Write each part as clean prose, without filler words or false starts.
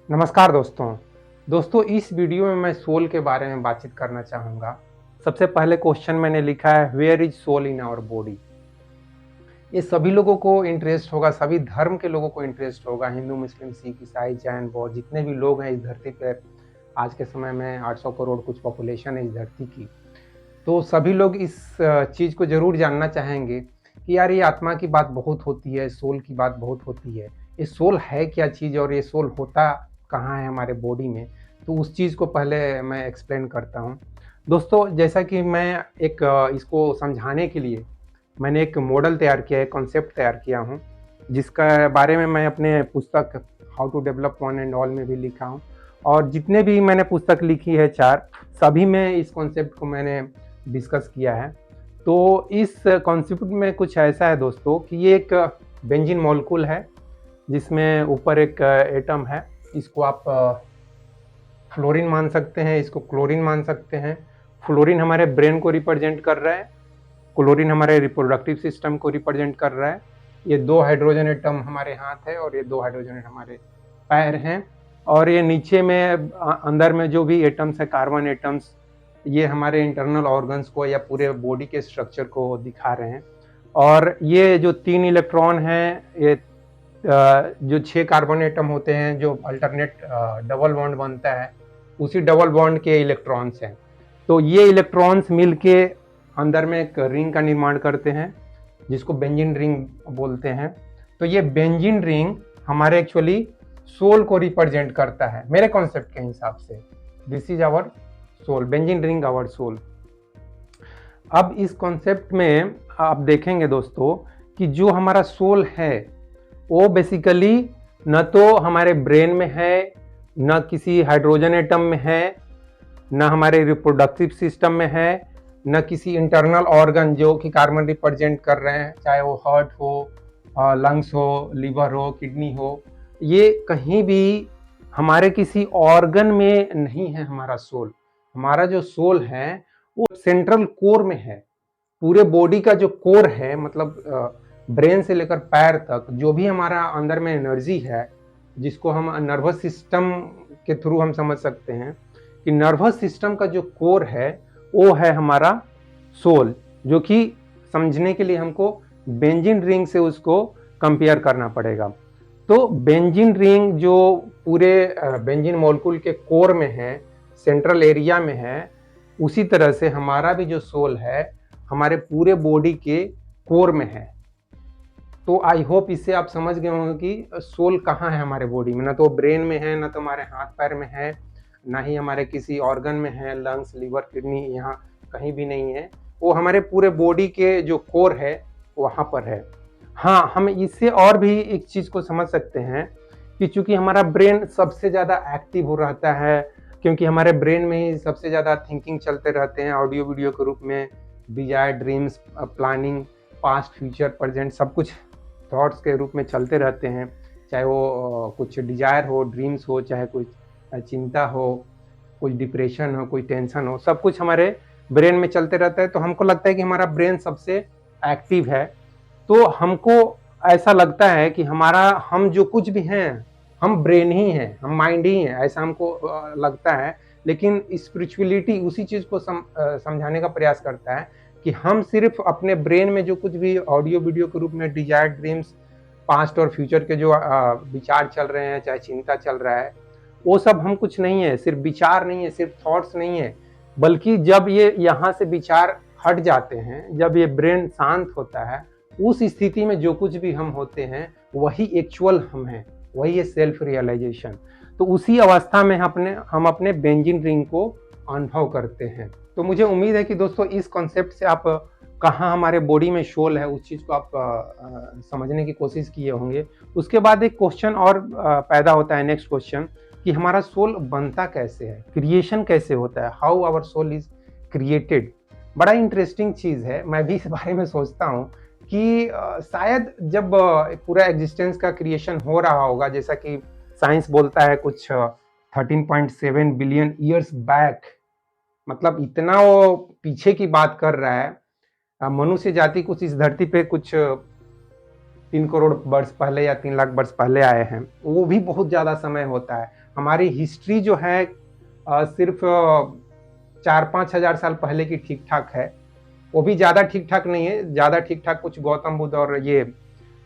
नमस्कार दोस्तों इस वीडियो में मैं सोल के बारे में बातचीत करना चाहूँगा। सबसे पहले क्वेश्चन मैंने लिखा है where is soul in our body. ये सभी लोगों को इंटरेस्ट होगा, सभी धर्म के लोगों को इंटरेस्ट होगा, हिंदू, मुस्लिम, सिख, ईसाई, जैन, बौद्ध, जितने भी लोग हैं इस धरती पर। आज के समय में 800 करोड़ कुछ पॉपुलेशन है इस धरती की। तो सभी लोग इस चीज़ को ज़रूर जानना चाहेंगे कि यार ये आत्मा की बात बहुत होती है, सोल की बात बहुत होती है। ये सोल है क्या चीज़ और ये सोल होता कहाँ है हमारे बॉडी में? तो उस चीज़ को पहले मैं एक्सप्लेन करता हूँ। दोस्तों जैसा कि मैं एक इसको समझाने के लिए मैंने एक मॉडल तैयार किया है, कॉन्सेप्ट तैयार किया हूँ, जिसका बारे में मैं अपने पुस्तक how to develop one and all में भी लिखा हूँ। और जितने भी मैंने पुस्तक लिखी है 4, सभी में इस कॉन्सेप्ट को मैंने डिस्कस किया है। तो इस कॉन्सेप्ट में कुछ ऐसा है दोस्तों कि ये एक बेंजीन मॉलिक्यूल है, जिसमें ऊपर एक एटम है। इसको आप फ्लोरीन मान सकते हैं, इसको क्लोरीन मान सकते हैं। फ्लोरीन हमारे ब्रेन को रिप्रेजेंट कर रहा है, क्लोरीन हमारे रिप्रोडक्टिव सिस्टम को रिप्रेजेंट कर रहा है। ये 2 हाइड्रोजन एटम हमारे हाथ है और ये 2 हाइड्रोजन हमारे पैर हैं। और ये नीचे में अंदर में जो भी एटम्स है, कार्बन एटम्स, ये हमारे इंटरनल ऑर्गन्स को या पूरे बॉडी के स्ट्रक्चर को दिखा रहे हैं। और ये जो 3 इलेक्ट्रॉन हैं, ये जो 6 कार्बन एटम होते हैं, जो अल्टरनेट डबल बॉन्ड बनता है, उसी डबल बॉन्ड के इलेक्ट्रॉन्स हैं। तो ये इलेक्ट्रॉन्स मिलके अंदर में एक रिंग का निर्माण करते हैं, जिसको बेंजीन रिंग बोलते हैं। तो ये बेंजीन रिंग हमारे एक्चुअली सोल को रिप्रेजेंट करता है मेरे कॉन्सेप्ट के हिसाब से। This is our soul, benzene ring our soul. अब इस कॉन्सेप्ट में आप देखेंगे दोस्तों कि जो हमारा सोल है वो बेसिकली न तो हमारे ब्रेन में है, न किसी हाइड्रोजन एटम में है, न हमारे रिप्रोडक्टिव सिस्टम में है, न किसी इंटरनल ऑर्गन जो कि कार्बन रिप्रेजेंट कर रहे हैं, चाहे वो हार्ट हो, लंग्स हो, लिवर हो, किडनी हो। ये कहीं भी हमारे किसी ऑर्गन में नहीं है हमारा सोल। हमारा जो सोल है वो सेंट्रल कोर में है। पूरे बॉडी का जो कोर है, मतलब ब्रेन से लेकर पैर तक जो भी हमारा अंदर में एनर्जी है, जिसको हम नर्वस सिस्टम के थ्रू हम समझ सकते हैं कि नर्वस सिस्टम का जो कोर है वो है हमारा सोल, जो कि समझने के लिए हमको बेंजीन रिंग से उसको कंपेयर करना पड़ेगा। तो बेंजीन रिंग जो पूरे बेंजीन मॉलिक्यूल के कोर में है, सेंट्रल एरिया में है, उसी तरह से हमारा भी जो सोल है हमारे पूरे बॉडी के कोर में है। तो आई होप इससे आप समझ गए होंगे कि सोल कहाँ है हमारे बॉडी में। ना तो ब्रेन में है, ना तो हमारे हाथ पैर में है, ना ही हमारे किसी ऑर्गन में है, लंग्स, लिवर, किडनी, यहाँ कहीं भी नहीं है। वो हमारे पूरे बॉडी के जो कोर है वहाँ पर है। हाँ, हम इससे और भी एक चीज़ को समझ सकते हैं कि चूंकि हमारा ब्रेन सबसे ज़्यादा एक्टिव हो रहता है, क्योंकि हमारे ब्रेन में ही सबसे ज़्यादा थिंकिंग चलते रहते हैं, ऑडियो वीडियो के रूप में, desire, dreams, planning, past, future, present, सब कुछ थॉट्स के रूप में चलते रहते हैं। चाहे वो कुछ डिजायर हो, ड्रीम्स हो, चाहे कुछ चिंता हो, कुछ डिप्रेशन हो, कोई टेंशन हो, सब कुछ हमारे ब्रेन में चलते रहता है। तो हमको लगता है कि हमारा ब्रेन सबसे एक्टिव है। तो हमको ऐसा लगता है कि हम जो कुछ भी हैं, हम ब्रेन ही हैं, हम माइंड ही हैं, ऐसा हमको लगता है। लेकिन स्पिरिचुअलिटी उसी चीज़ को समझाने का प्रयास करता है कि हम सिर्फ अपने ब्रेन में जो कुछ भी ऑडियो वीडियो के रूप में डिजायर, ड्रीम्स, पास्ट और फ्यूचर के जो विचार चल रहे हैं, चाहे चिंता चल रहा है, वो सब हम कुछ नहीं है, सिर्फ विचार नहीं है, सिर्फ थॉट्स नहीं है। बल्कि जब ये यहाँ से विचार हट जाते हैं, जब ये ब्रेन शांत होता है, उस स्थिति में जो कुछ भी हम होते हैं वही एक्चुअल हम हैं, वही है सेल्फ रियलाइजेशन। तो उसी अवस्था में हम अपने बेंजीन रिंग को अनुभव करते हैं। तो मुझे उम्मीद है कि दोस्तों इस कॉन्सेप्ट से आप कहाँ हमारे बॉडी में सोल है उस चीज़ को आप समझने की कोशिश किए होंगे। उसके बाद एक क्वेश्चन और पैदा होता है, नेक्स्ट क्वेश्चन, कि हमारा सोल बनता कैसे है, क्रिएशन कैसे होता है, how our soul is created. बड़ा इंटरेस्टिंग चीज़ है। मैं भी इस बारे में सोचता हूँ कि शायद जब पूरा एग्जिस्टेंस का क्रिएशन हो रहा होगा, जैसा कि साइंस बोलता है कुछ 13.7 बिलियन ईयर्स बैक, मतलब इतना वो पीछे की बात कर रहा है। मनुष्य जाति कुछ इस धरती पे कुछ 3 करोड़ वर्ष पहले या 3 लाख वर्ष पहले आए हैं। वो भी बहुत ज़्यादा समय होता है। हमारी हिस्ट्री जो है सिर्फ 4-5 हज़ार साल पहले की ठीक ठाक है। वो भी ज़्यादा ठीक ठाक नहीं है, ज़्यादा ठीक ठाक कुछ गौतम बुद्ध और ये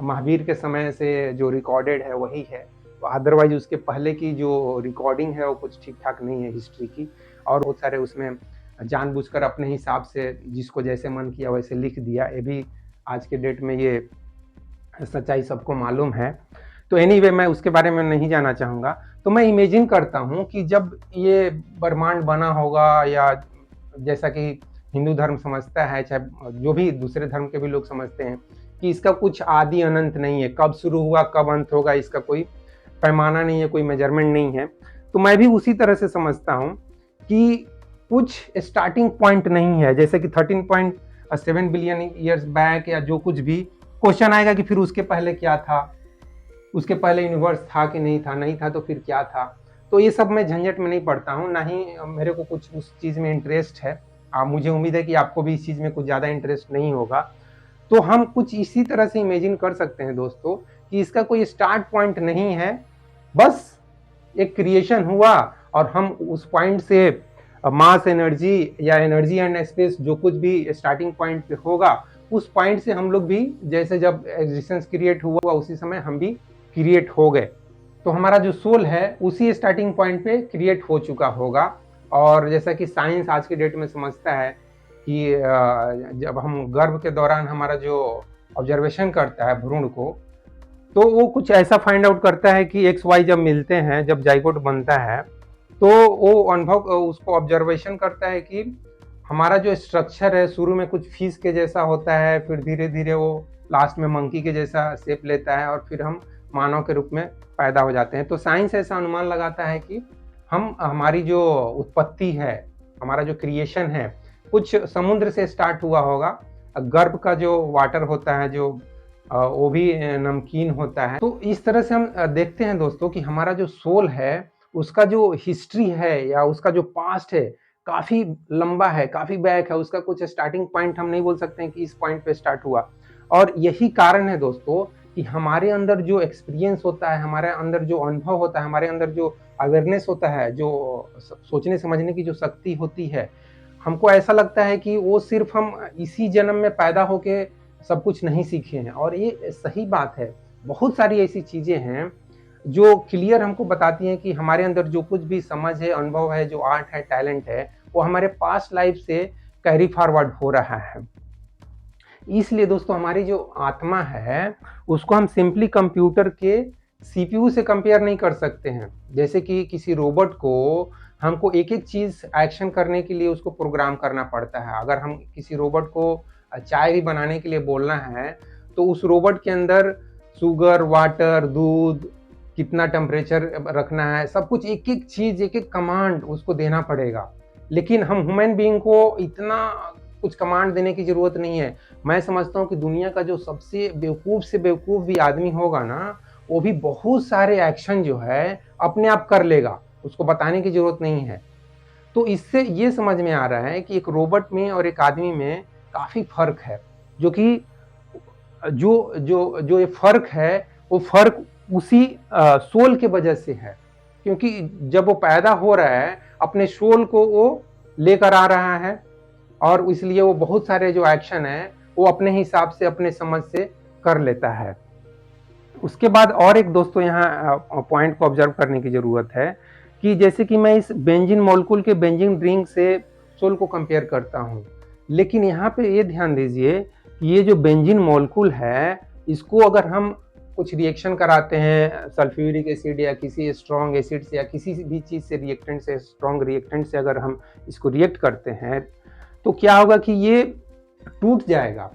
महावीर के समय से जो रिकॉर्डेड है वही है। तो अदरवाइज उसके पहले की जो रिकॉर्डिंग है वो कुछ ठीक ठाक नहीं है हिस्ट्री की, और बहुत सारे उसमें जानबूझकर अपने हिसाब से जिसको जैसे मन किया वैसे लिख दिया। ये भी आज के डेट में ये सच्चाई सबको मालूम है। तो एनीवे मैं उसके बारे में नहीं जाना चाहूँगा। तो मैं इमेजिन करता हूँ कि जब ये ब्रह्मांड बना होगा, या जैसा कि हिंदू धर्म समझता है, चाहे जो भी दूसरे धर्म के भी लोग समझते हैं कि इसका कुछ आदि अनंत नहीं है, कब शुरू हुआ कब अंत होगा इसका कोई पैमाना नहीं है, कोई मेजरमेंट नहीं है। तो मैं भी उसी तरह से समझता हूँ कि कुछ स्टार्टिंग पॉइंट नहीं है, जैसे कि 13.7 बिलियन ईयर्स बैक या जो कुछ भी। क्वेश्चन आएगा कि फिर उसके पहले क्या था, उसके पहले यूनिवर्स था कि नहीं था, नहीं था तो फिर क्या था। तो ये सब मैं झंझट में नहीं पड़ता हूँ, ना ही मेरे को कुछ उस चीज़ में इंटरेस्ट है। मुझे उम्मीद है कि आपको भी इस चीज़ में कुछ ज़्यादा इंटरेस्ट नहीं होगा। तो हम कुछ इसी तरह से इमेजिन कर सकते हैं दोस्तों कि इसका कोई स्टार्ट पॉइंट नहीं है, बस एक क्रिएशन हुआ और हम उस पॉइंट से मास एनर्जी या एनर्जी एंड स्पेस जो कुछ भी स्टार्टिंग पॉइंट पे होगा, उस पॉइंट से हम लोग भी जैसे जब एग्जिस्टेंस क्रिएट हुआ उसी समय हम भी क्रिएट हो गए। तो हमारा जो सोल है उसी स्टार्टिंग पॉइंट पे क्रिएट हो चुका होगा। और जैसा कि साइंस आज के डेट में समझता है कि जब हम गर्भ के दौरान हमारा जो ऑब्जर्वेशन करता है भ्रूण को, तो वो कुछ ऐसा फाइंड आउट करता है कि एक्स वाई जब मिलते हैं, जब जाइगोट बनता है, तो वो अनुभव उसको ऑब्जर्वेशन करता है कि हमारा जो स्ट्रक्चर है शुरू में कुछ फिश के जैसा होता है, फिर धीरे धीरे वो लास्ट में मंकी के जैसा शेप लेता है और फिर हम मानव के रूप में पैदा हो जाते हैं। तो साइंस ऐसा अनुमान लगाता है कि हमारी जो उत्पत्ति है, हमारा जो क्रिएशन है, कुछ समुद्र से स्टार्ट हुआ होगा। गर्भ का जो वाटर होता है जो वो भी नमकीन होता है। तो इस तरह से हम देखते हैं दोस्तों कि हमारा जो सोल है उसका जो हिस्ट्री है या उसका जो पास्ट है काफ़ी लंबा है, काफ़ी बैक है। उसका कुछ स्टार्टिंग पॉइंट हम नहीं बोल सकते हैं कि इस पॉइंट पे स्टार्ट हुआ। और यही कारण है दोस्तों कि हमारे अंदर जो एक्सपीरियंस होता है, हमारे अंदर जो अनुभव होता है, हमारे अंदर जो अवेयरनेस होता है, जो सोचने समझने की जो शक्ति होती है, हमको ऐसा लगता है कि वो सिर्फ हम इसी जन्म में पैदा होके सब कुछ नहीं सीखे हैं। और ये सही बात है। बहुत सारी ऐसी चीज़ें हैं जो क्लियर हमको बताती हैं कि हमारे अंदर जो कुछ भी समझ है, अनुभव है, जो आर्ट है, टैलेंट है, वो हमारे पास्ट लाइफ से कैरी फॉरवर्ड हो रहा है। इसलिए दोस्तों हमारी जो आत्मा है उसको हम सिंपली कंप्यूटर के सीपीयू से कंपेयर नहीं कर सकते हैं। जैसे कि किसी रोबोट को हमको एक एक चीज़ एक्शन करने के लिए उसको प्रोग्राम करना पड़ता है। अगर हम किसी रोबोट को चाय भी बनाने के लिए बोलना है तो उस रोबोट के अंदर शुगर, वाटर, दूध, कितना टेम्परेचर रखना है, सब कुछ एक एक चीज़, एक एक कमांड उसको देना पड़ेगा। लेकिन हम ह्यूमन बीइंग को इतना कुछ कमांड देने की ज़रूरत नहीं है। मैं समझता हूँ कि दुनिया का जो सबसे बेवकूफ़ से बेवकूफ़ भी आदमी होगा ना, वो भी बहुत सारे एक्शन जो है अपने आप कर लेगा, उसको बताने की ज़रूरत नहीं है। तो इससे ये समझ में आ रहा है कि एक रोबोट में और एक आदमी में काफ़ी फ़र्क है, जो कि जो जो जो ये फ़र्क है वो फ़र्क उसी सोल के वजह से है। क्योंकि जब वो पैदा हो रहा है अपने सोल को वो लेकर आ रहा है, और इसलिए वो बहुत सारे जो एक्शन है वो अपने हिसाब से, अपने समझ से कर लेता है। उसके बाद और एक दोस्तों यहाँ पॉइंट को ऑब्जर्व करने की ज़रूरत है कि जैसे कि मैं इस बेंजीन मॉलिक्यूल के बेंजीन रिंग से सोल को कंपेयर करता हूँ, लेकिन यहाँ पे ये ध्यान दीजिए कि ये जो बेंजीन मॉलिक्यूल है इसको अगर हम कुछ रिएक्शन कराते हैं सल्फ्यूरिक एसिड या किसी स्ट्रॉन्ग एसिड से या किसी भी चीज़ से, रिएक्टेंट से, स्ट्रॉन्ग रिएक्टेंट से अगर हम इसको रिएक्ट करते हैं तो क्या होगा कि ये टूट जाएगा।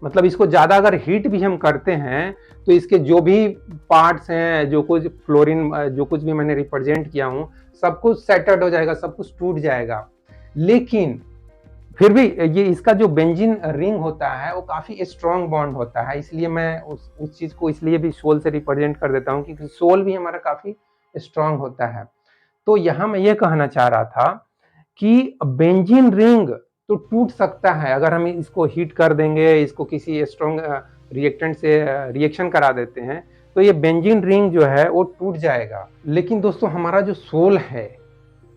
मतलब इसको ज़्यादा अगर हीट भी हम करते हैं तो इसके जो भी पार्ट्स हैं, जो कुछ फ्लोरीन, जो कुछ भी मैंने रिप्रेजेंट किया हूँ, सब कुछ सेटर्ड हो जाएगा, सब कुछ टूट जाएगा। लेकिन फिर भी ये इसका जो बेंजीन रिंग होता है वो काफ़ी स्ट्रॉन्ग बॉन्ड होता है। इसलिए मैं उस चीज़ को इसलिए भी सोल से रिप्रेजेंट कर देता हूँ क्योंकि सोल भी हमारा काफ़ी स्ट्रॉन्ग होता है। तो यहाँ मैं ये कहना चाह रहा था कि बेंजीन रिंग तो टूट सकता है अगर हम इसको हीट कर देंगे, इसको किसी स्ट्रॉन्ग रिएक्टेंट से रिएक्शन करा देते हैं तो ये बेंजीन रिंग जो है वो टूट जाएगा। लेकिन दोस्तों हमारा जो सोल है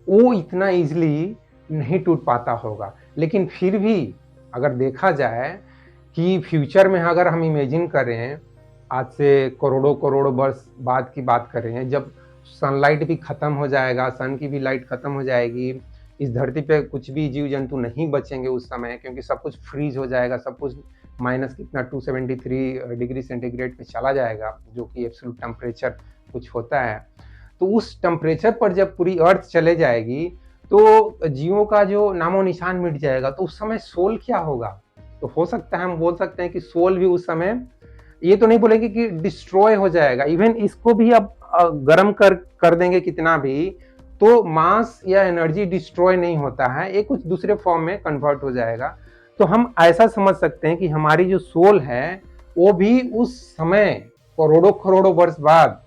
वो इतना इजीली नहीं टूट पाता होगा। लेकिन फिर भी अगर देखा जाए कि फ्यूचर में अगर हम इमेजिन करें, आज से करोड़ों करोड़ों वर्ष बाद की बात कर रहे हैं, जब सनलाइट भी खत्म हो जाएगा, सन की भी लाइट खत्म हो जाएगी, इस धरती पे कुछ भी जीव जंतु नहीं बचेंगे उस समय, क्योंकि सब कुछ फ्रीज हो जाएगा, सब कुछ माइनस कितना 273 डिग्री सेंटीग्रेड पे चला जाएगा, जो कि एब्सोल्यूट टेम्परेचर कुछ होता है। तो उस टेम्परेचर पर जब पूरी अर्थ चले जाएगी तो जीवों का जो नामो निशान मिट जाएगा, तो उस समय सोल क्या होगा? तो हो सकता है हम बोल सकते हैं कि सोल भी उस समय, ये तो नहीं बोलेंगे कि डिस्ट्रॉय हो जाएगा, इवन इसको भी अब गर्म कर देंगे कितना भी, तो मास या एनर्जी डिस्ट्रॉय नहीं होता है, ये कुछ दूसरे फॉर्म में कन्वर्ट हो जाएगा। तो हम ऐसा समझ सकते हैं कि हमारी जो सोल है वो भी उस समय करोड़ों करोड़ों वर्ष बाद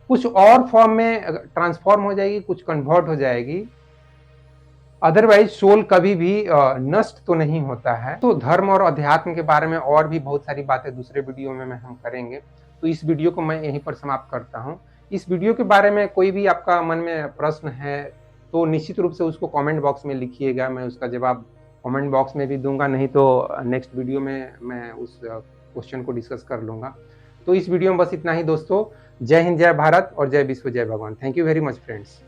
कुछ और फॉर्म में ट्रांसफॉर्म हो जाएगी, कुछ कन्वर्ट हो जाएगी। अदरवाइज सोल कभी भी नष्ट तो नहीं होता है। तो धर्म और अध्यात्म के बारे में और भी बहुत सारी बातें दूसरे वीडियो में हम करेंगे। तो इस वीडियो को मैं यहीं पर समाप्त करता हूँ। इस वीडियो के बारे में कोई भी आपका मन में प्रश्न है तो निश्चित रूप से उसको कमेंट बॉक्स में लिखिएगा, मैं उसका जवाब कमेंट बॉक्स में भी दूंगा, नहीं तो नेक्स्ट वीडियो में मैं उस क्वेश्चन को डिस्कस कर लूँगा। तो इस वीडियो में बस इतना ही दोस्तों। जय हिंद, जय भारत और जय विश्व, जय भगवान। Thank you very much friends.